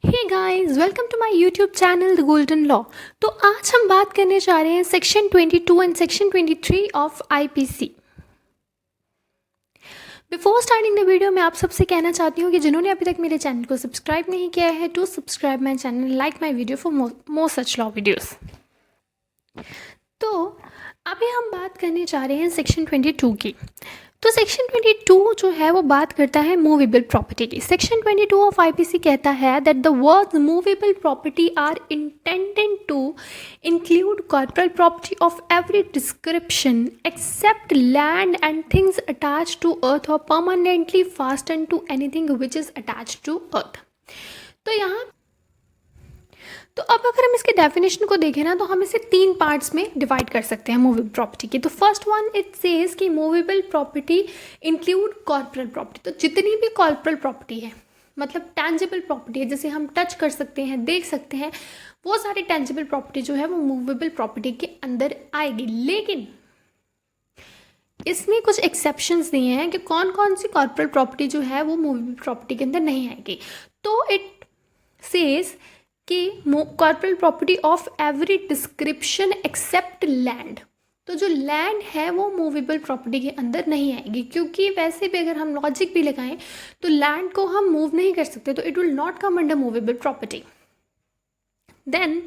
Hey guys, welcome to my YouTube channel the golden law. तो आज हम बात करने जा रहे हैं section 22 and section 23 of IPC. Before starting the video मैं आप सबसे कहना चाहती हूँ कि जिन्होंने अभी तक मेरे चैनल को सब्सक्राइब नहीं किया है to subscribe my channel, like my video for more such law videos. तो अभी हम बात करने जा रहे हैं सेक्शन 22 की। तो सेक्शन 22 जो है वो बात करता है मूवेबल प्रॉपर्टी की। सेक्शन 22 ऑफ आईपीसी कहता है that the words movable property are intended to include corporeal property of every description except land and things attached to earth or permanently fasten to anything which is attached to earth. तो अब अगर हम इसके definition को देखें ना, तो हम इसे 3 पार्ट्स में डिवाइड कर सकते हैं मूवेबल प्रॉपर्टी की। तो फर्स्ट वन इट सेज कि movable property include corporeal property. तो जितनी भी कॉर्पोरल प्रॉपर्टी है, मतलब टेंजिबल प्रॉपर्टी है, जैसे हम टच कर सकते हैं, देख सकते हैं, वो सारी टेंजिबल प्रॉपर्टी जो है वो मूवेबल प्रॉपर्टी के अंदर आएगी। लेकिन इसमें कुछ एक्सेप्शंस दिए हैं कि कौन कौन सी कॉर्पोरल प्रॉपर्टी जो है वो मूवेबल प्रॉपर्टी के अंदर नहीं आएगी। तो इट सेज कि corporeal property of every description except land. तो जो लैंड है वो मूवेबल प्रॉपर्टी के अंदर नहीं आएगी, क्योंकि वैसे भी अगर हम लॉजिक भी लगाएं तो लैंड को हम मूव नहीं कर सकते, तो it will not come under movable property. Then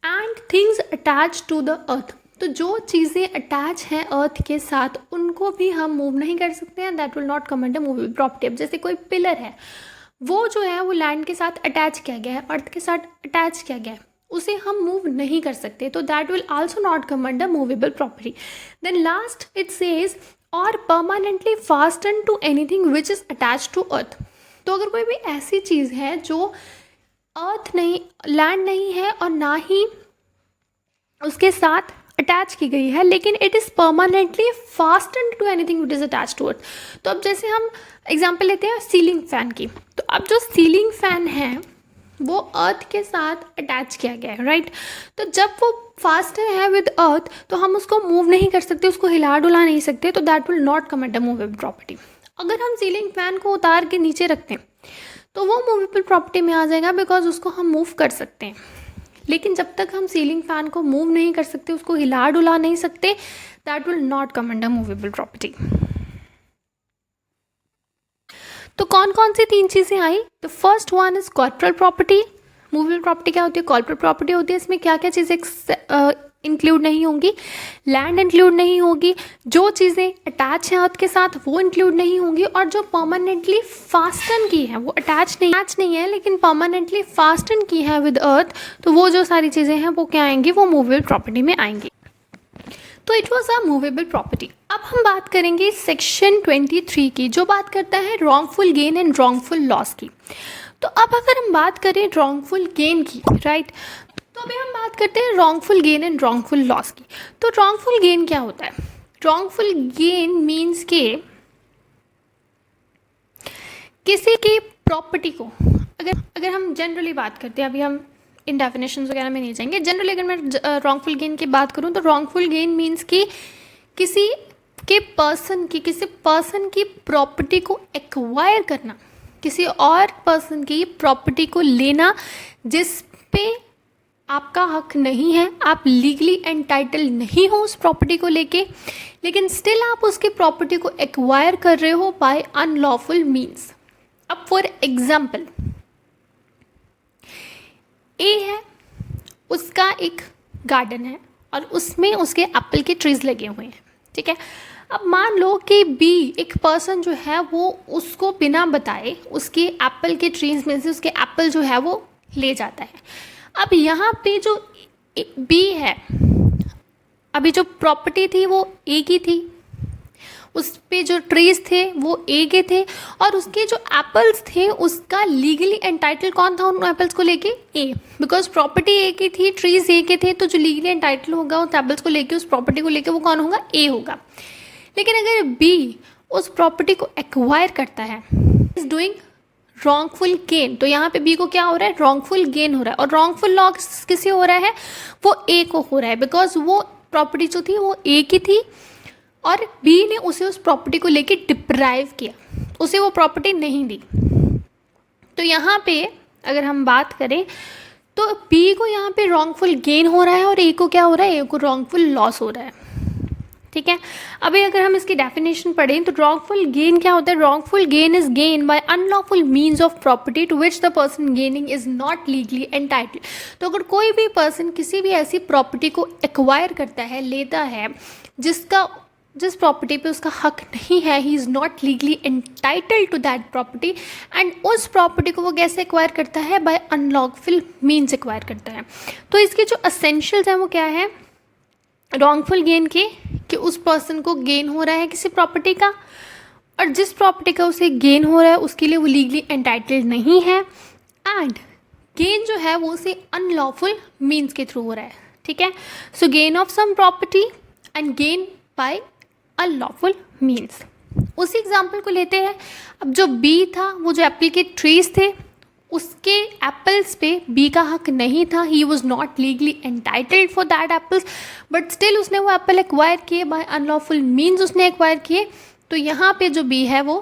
and things attach to the earth. तो जो चीज़ें अटैच हैं अर्थ के साथ उनको भी हम मूव नहीं कर सकते हैं, that will not come under movable property. अब जैसे कोई पिलर है, वो जो है वो लैंड के साथ अटैच किया गया है, अर्थ के साथ अटैच किया गया है, उसे हम मूव नहीं कर सकते, तो that will also not come under movable property. Then last it says or permanently fasten to anything which is attach to earth. तो अगर कोई भी ऐसी चीज़ है जो अर्थ नहीं, लैंड नहीं है और ना ही उसके साथ अटैच की गई है, लेकिन it is permanently fasten to anything which is attach to earth. तो अब जैसे हम एग्जांपल लेते हैं सीलिंग फैन की। तो अब जो सीलिंग फैन है वो अर्थ के साथ अटैच किया गया है, राइट। तो जब वो फास्टर है विद अर्थ तो हम उसको मूव नहीं कर सकते, उसको हिला डुला नहीं सकते, तो that will not come under movable property. अगर हम सीलिंग फैन को उतार के नीचे रखते हैं तो वो मूवेबल प्रॉपर्टी में आ जाएगा, बिकॉज उसको हम मूव कर सकते हैं। लेकिन जब तक हम सीलिंग फैन को मूव नहीं कर सकते, उसको हिला डुला नहीं सकते, that will not come under movable property. तो कौन कौन सी 3 चीज़ें आई? The first one is corporeal property. Movable property क्या होती है? कॉर्पोरल प्रॉपर्टी होती है। इसमें क्या क्या चीज़ें इंक्लूड नहीं होंगी? लैंड इंक्लूड नहीं होगी, जो चीज़ें अटैच हैं अर्थ के साथ वो इंक्लूड नहीं होंगी, और जो परमानेंटली फास्टन की है, वो अटैच नहीं है लेकिन परमानेंटली फास्टन की है विद अर्थ, तो वो जो सारी चीज़ें हैं वो क्या आएंगी? वो मूवेबल प्रॉपर्टी में आएंगी। तो it was a movable property. अब हम बात करेंगे सेक्शन 23 की, जो बात करता है wrongful gain and wrongful loss की। तो अब अगर हम बात करें रॉन्गफुल गेन की, राइट, तो अभी हम बात करते हैं wrongful gain and wrongful loss की। तो रॉन्गफुल गेन क्या होता है? रॉन्गफुल गेन मीन्स के किसी की प्रॉपर्टी को, अगर हम जनरली बात करते हैं, अभी हम इन डेफिनेशंस वगैरह में नहीं जाएंगे, जनरली अगर मैं रॉन्गफुल गेन की बात करूं तो रॉन्गफुल गेन मीन्स कि किसी पर्सन की प्रॉपर्टी को एक्वायर करना, किसी और पर्सन की प्रॉपर्टी को लेना जिस पे आपका हक नहीं है, आप लीगली एंटाइटल नहीं हो उस प्रॉपर्टी को लेके, लेकिन स्टिल आप उसकी प्रॉपर्टी को एक्वायर कर रहे हो बाय अनलॉफुल मीन्स। अब फॉर एग्जाम्पल ए है, उसका एक गार्डन है और उसमें उसके एप्पल के ट्रीज लगे हुए हैं, ठीक है। अब मान लो कि बी एक पर्सन जो है वो उसको बिना बताए उसके एप्पल के ट्रीज में से उसके एप्पल जो है वो ले जाता है। अब यहाँ पे जो बी है, अभी जो प्रॉपर्टी थी वो ए की थी, उस पे जो ट्रीज थे वो ए के थे, और उसके जो एप्पल्स थे उसका लीगली एंटाइटल कौन था उन एप्पल्स को लेके? ए, बिकॉज प्रॉपर्टी ए की थी, ट्रीज ए के थे, तो जो लीगली एंटाइटल होगा उस एप्पल्स को लेके, उस प्रॉपर्टी को लेके, वो कौन होगा? ए होगा। लेकिन अगर बी उस प्रॉपर्टी को एक्वायर करता है, इज डूइंग रॉन्गफुल गेन, तो यहाँ पे बी को क्या हो रहा है? रॉन्गफुल गेन हो रहा है। और रॉन्गफुल लॉस किसे हो रहा है? वो ए को हो रहा है, बिकॉज वो प्रॉपर्टी जो थी वो ए की थी और बी ने उसे उस प्रॉपर्टी को लेके डिप्राइव किया, उसे वो प्रॉपर्टी नहीं दी। तो यहाँ पे अगर हम बात करें तो बी को यहाँ पे रॉन्गफुल गेन हो रहा है और ए को क्या हो रहा है, ए को रॉन्गफुल लॉस हो रहा है। ठीक है, अभी अगर हम इसकी डेफिनेशन पढ़ें तो रॉन्गफुल गेन क्या होता है, wrongful gain is gain by unlawful means of property to which the person gaining is not legally entitled. तो अगर कोई भी पर्सन किसी भी ऐसी प्रॉपर्टी को एक्वायर करता है, लेता है, जिस प्रॉपर्टी पे उसका हक नहीं है, he is not legally entitled to that property, and उस प्रॉपर्टी को वो कैसे एक्वायर करता है, बाय अनलॉफुल मीन्स एक्वायर करता है। तो इसके जो असेंशियल्स हैं वो क्या है, रॉन्गफुल गेन के, कि उस पर्सन को गेन हो रहा है किसी प्रॉपर्टी का, और जिस प्रॉपर्टी का उसे गेन हो रहा है उसके लिए वो लीगली एंटाइटल्ड नहीं है, एंड गेन जो है वो उसे अनलॉफुल मीन्स के थ्रू हो रहा है। ठीक है, so gain of some property and gain by unlawful means. उसी एग्जाम्पल को लेते हैं। अब जो बी था, वो जो एप्पल के ट्रीज थे, उसके एप्पल्स पे बी का हक नहीं था, he was not legally entitled for that apples, but still उसने वो एप्पल एक्वायर किए, बाय अनलॉफुल मीन्स उसने एक्वायर किए। तो यहाँ पे जो बी है वो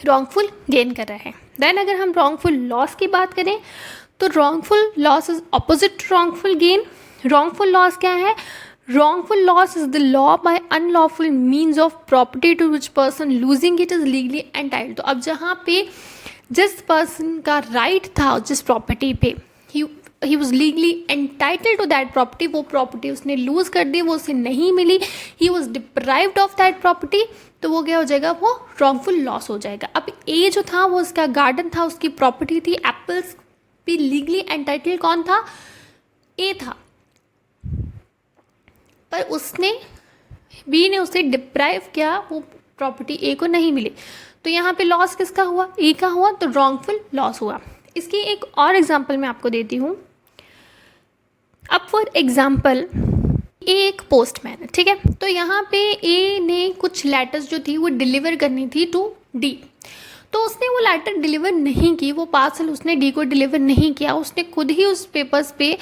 रॉन्गफुल गेन कर रहा है। देन अगर हम रॉन्गफुल लॉस की बात करें तो wrongful loss is opposite to wrongful gain. Wrongful loss क्या है, wrongful loss is the law by unlawful means of property to which person losing it is legally entitled। तो अब जहाँ पे जिस पर्सन का राइट था जिस प्रॉपर्टी पे, he was legally entitled to that property, वो प्रॉपर्टी उसने लूज कर दी, वो उसे नहीं मिली, he was deprived of that property, तो वो क्या हो जाएगा, वो रॉन्गफुल लॉस हो जाएगा। अब ए जो था वो उसका गार्डन था, उसकी प्रॉपर्टी थी, एप्पल्स पे लीगली एंटाइटल्ड कौन था, ए था, पर उसने, बी ने उसे डिप्राइव किया, वो प्रॉपर्टी ए को नहीं मिली, तो यहाँ पे लॉस किसका हुआ, ए का हुआ, तो रॉन्गफुल लॉस हुआ। इसकी एक और एग्जांपल मैं आपको देती हूँ। अब फॉर एग्जांपल ए एक पोस्टमैन है, ठीक है, तो यहाँ पे ए ने कुछ लेटर्स जो थी वो डिलीवर करनी थी टू डी, तो उसने वो लेटर डिलीवर नहीं की, वो पार्सल उसने डी को डिलीवर नहीं किया, उसने खुद ही उस पेपर्स पे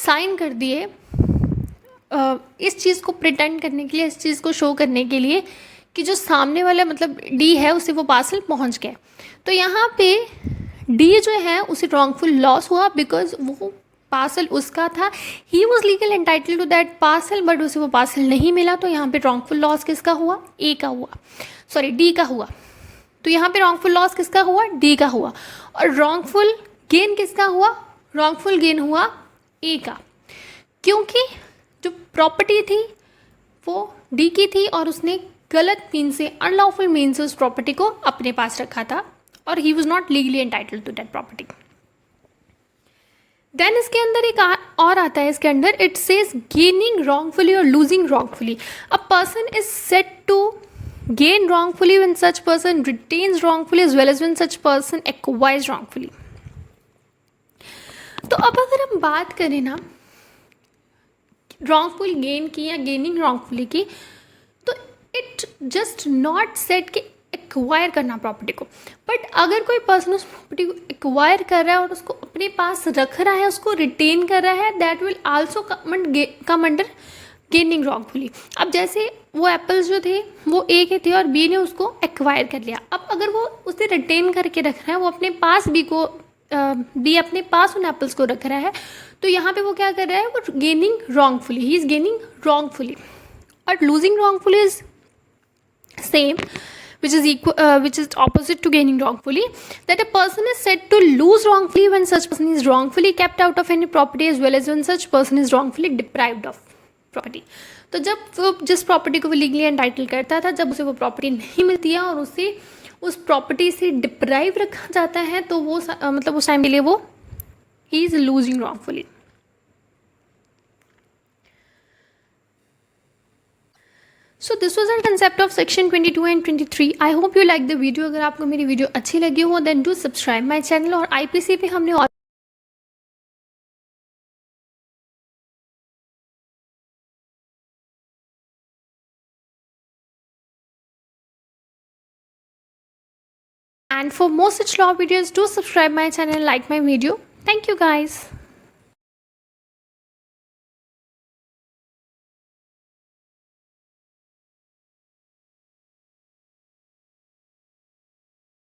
साइन कर दिए, इस चीज़ को प्रिटेंड करने के लिए, इस चीज़ को शो करने के लिए कि जो सामने वाला मतलब डी है उसे वो पार्सल पहुंच गया। तो यहाँ पे डी जो है उसे रॉन्गफुल लॉस हुआ, बिकॉज वो पार्सल उसका था, he was legal entitled to that parcel, but उसे वो पार्सल नहीं मिला, तो यहाँ पे रॉन्गफुल लॉस किसका हुआ, ए का हुआ, सॉरी डी का हुआ। तो यहाँ पे रॉन्गफुल लॉस किसका हुआ, डी का हुआ, और रॉन्गफुल गेन किसका हुआ, रॉन्गफुल गेन हुआ ए का, क्योंकि जो प्रॉपर्टी थी वो डी की थी और उसने गलत मीन से, अनलॉफुल मीन से उस प्रॉपर्टी को अपने पास रखा था, और he was not legally entitled to that property. Then इसके अंदर एक और आता है, इसके अंदर इट सेज गेनिंग रॉन्गफुली और losing wrongfully. A person is said to gain wrongfully when such person retains wrongfully as well as when such person acquires wrongfully. तो अब अगर हम बात करें ना रॉन्गफुल गेन की या गेनिंग रॉन्गफुली की, तो इट जस्ट नॉट सेट कि एक्वायर करना प्रॉपर्टी को, बट अगर कोई पर्सन उस प्रॉपर्टी को एक्वायर कर रहा है और उसको अपने पास रख रहा है, उसको रिटेन कर रहा है, that will also come under gaining wrongfully. अब जैसे वो एप्पल्स जो थे वो ए के थे और बी ने उसको एक्वायर कर लिया, अब अगर वो उसे रिटेन करके रख रहा है, वो अपने पास बी अपने पास उन एप्पल्स को रख रहा है, तो यहाँ पे वो क्या कर रहा है, वो gaining wrongfully, he is gaining wrongfully. और losing wrongfully is same, which is opposite to gaining wrongfully, that a person is said to lose wrongfully when such person is wrongfully kept out of any property as well as when such person is wrongfully deprived of property। तो जब वो जिस property को वो legally entitle करता था, जब उसे वो प्रॉपर्टी नहीं मिलती है और उसे उस प्रॉपर्टी से डिप्राइव रखा जाता है, तो वो मतलब उस टाइम के लिए वो he is losing wrongfully। So this was our concept of section 22 and 23। I hope you like the video। अगर आपको मेरी वीडियो अच्छी लगी हो then do subscribe my channel। और IPC पे हमने और and for more such law videos do subscribe my channel, like my video। Thank you guys।